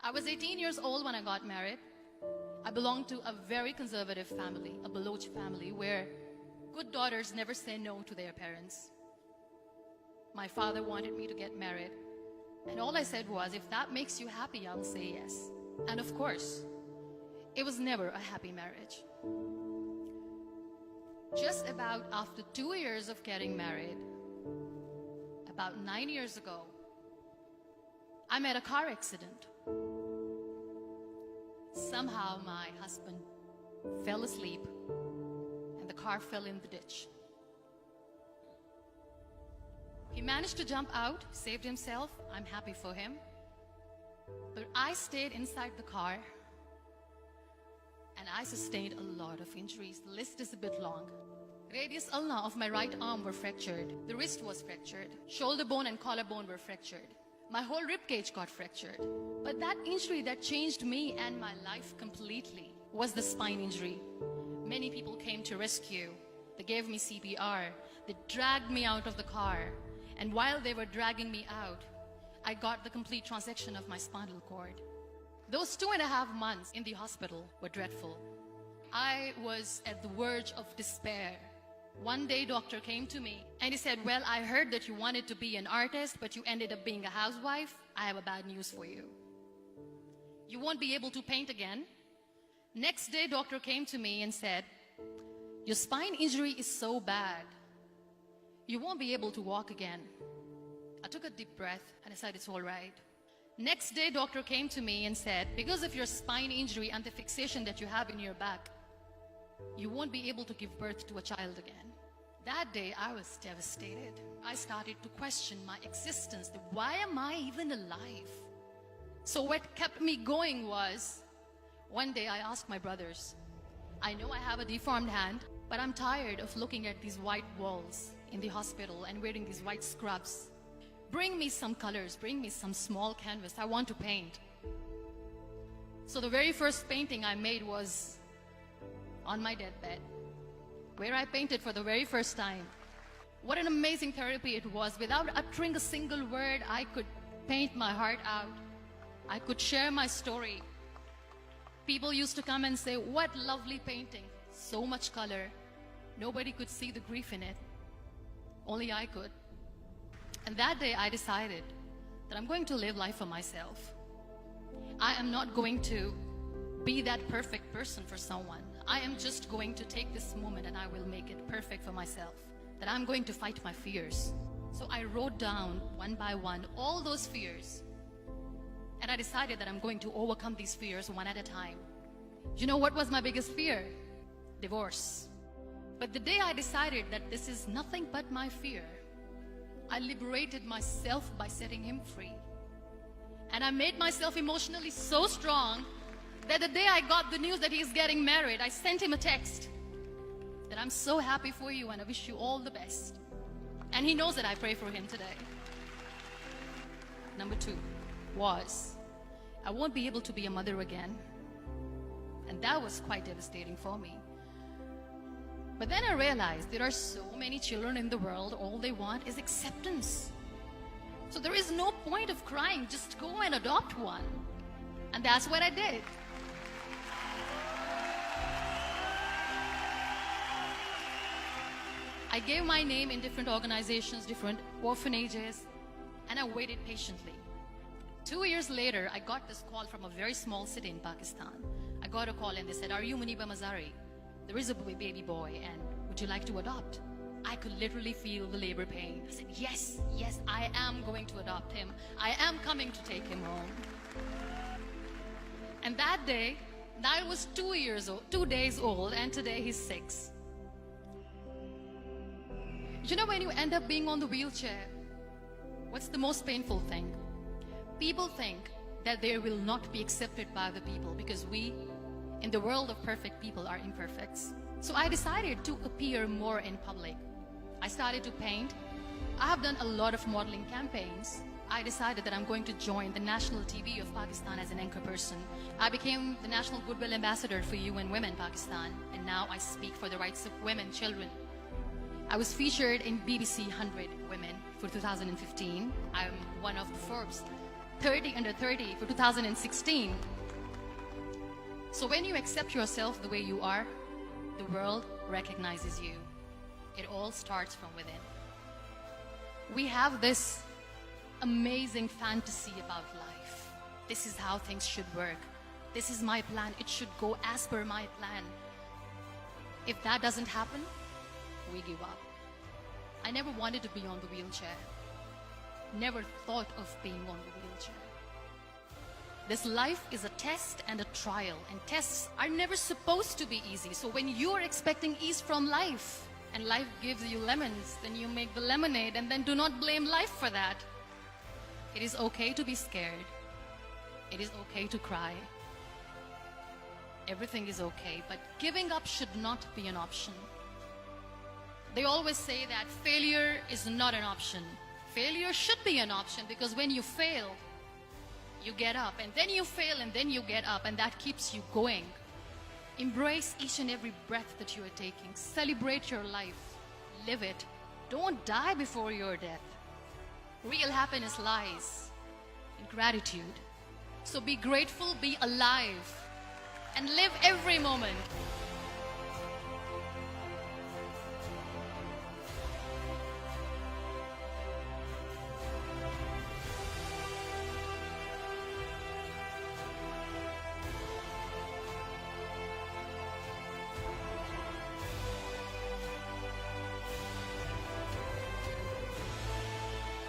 I was 18 years old when I got married. I belonged to a very conservative family, a Baloch family, where good daughters never say no to their parents. My father wanted me to get married, and all I said was, if that makes you happy, I'll say yes. And of course, it was never a happy marriage. Just about after 2 years of getting married, about 9 years ago, I met a car accident. Somehow my husband fell asleep and the car fell in the ditch. He managed to jump out, saved himself. I'm happy for him. But I stayed inside the car and I sustained a lot of injuries. The list is a bit long. Radius ulna of my right arm were fractured. The wrist was fractured. Shoulder bone and collarbone were fractured. My whole rib cage got fractured. But that injury that changed me and my life completely was the spine injury. Many people came to rescue. They gave me CPR. They dragged me out of the car. And while they were dragging me out, I got the complete transection of my spinal cord. Those 2.5 months in the hospital were dreadful. I was at the verge of despair. One day, doctor came to me and he said, well, I heard that you wanted to be an artist, but you ended up being a housewife. I have a bad news for you. You won't be able to paint again. Next day, doctor came to me and said, your spine injury is so bad, you won't be able to walk again. I took a deep breath and I said, it's all right. Next day, doctor came to me and said, because of your spine injury and the fixation that you have in your back, you won't be able to give birth to a child again. That day, I was devastated. I started to question my existence. Why am I even alive? So what kept me going was, one day I asked my brothers, I know I have a deformed hand, but I'm tired of looking at these white walls in the hospital and wearing these white scrubs. Bring me some colors, bring me some small canvas. I want to paint. So the very first painting I made was on my deathbed, where I painted for the very first time. What an amazing therapy it was. Without uttering a single word, I could paint my heart out. I could share my story. People used to come and say, what lovely painting, so much color. Nobody could see the grief in it. Only I could. And that day I decided that I'm going to live life for myself. I am not going to be that perfect person for someone. I am just going to take this moment and I will make it perfect for myself. That I'm going to fight my fears. So I wrote down one by one all those fears. And I decided that I'm going to overcome these fears one at a time. You know what was my biggest fear? Divorce. But the day I decided that this is nothing but my fear, I liberated myself by setting him free. And I made myself emotionally so strong that the day I got the news that he's getting married, I sent him a text that I'm so happy for you and I wish you all the best. And he knows that I pray for him today. Number 2 was, I won't be able to be a mother again. And that was quite devastating for me. But then I realized there are so many children in the world, all they want is acceptance. So there is no point of crying, just go and adopt one. And that's what I did. I gave my name in different organizations, different orphanages, and I waited patiently. 2 years later, I got this call from a very small city in Pakistan. I got a call and they said, are you Muniba Mazari? There is a baby boy and would you like to adopt? I could literally feel the labor pain. I said, yes, I am going to adopt him. I am coming to take him home. And that day, I was 2 days old, and today he's 6. You know, when you end up being on the wheelchair, what's the most painful thing? People think that they will not be accepted by the people because we, in the world of perfect people, are imperfects. So I decided to appear more in public. I started to paint. I have done a lot of modeling campaigns. I decided that I'm going to join the national TV of Pakistan as an anchor person. I became the National Goodwill Ambassador for UN Women Pakistan, and now I speak for the rights of women, children. I was featured in BBC 100 Women for 2015. I'm one of the Forbes 30 under 30 for 2016. So when you accept yourself the way you are, the world recognizes you. It all starts from within. We have this amazing fantasy about life. This is how things should work. This is my plan. It should go as per my plan. If that doesn't happen, we give up. I never wanted to be on the wheelchair. Never thought of being on the wheelchair. This life is a test and a trial, and tests are never supposed to be easy. So when you are expecting ease from life, and life gives you lemons, then you make the lemonade, and then do not blame life for that. It is okay to be scared. It is okay to cry. Everything is okay, but giving up should not be an option. They always say that failure is not an option. Failure should be an option, because when you fail, you get up, and then you fail, and then you get up, and that keeps you going. Embrace each and every breath that you are taking. Celebrate your life. Live it. Don't die before your death. Real happiness lies in gratitude. So be grateful, be alive, and live every moment.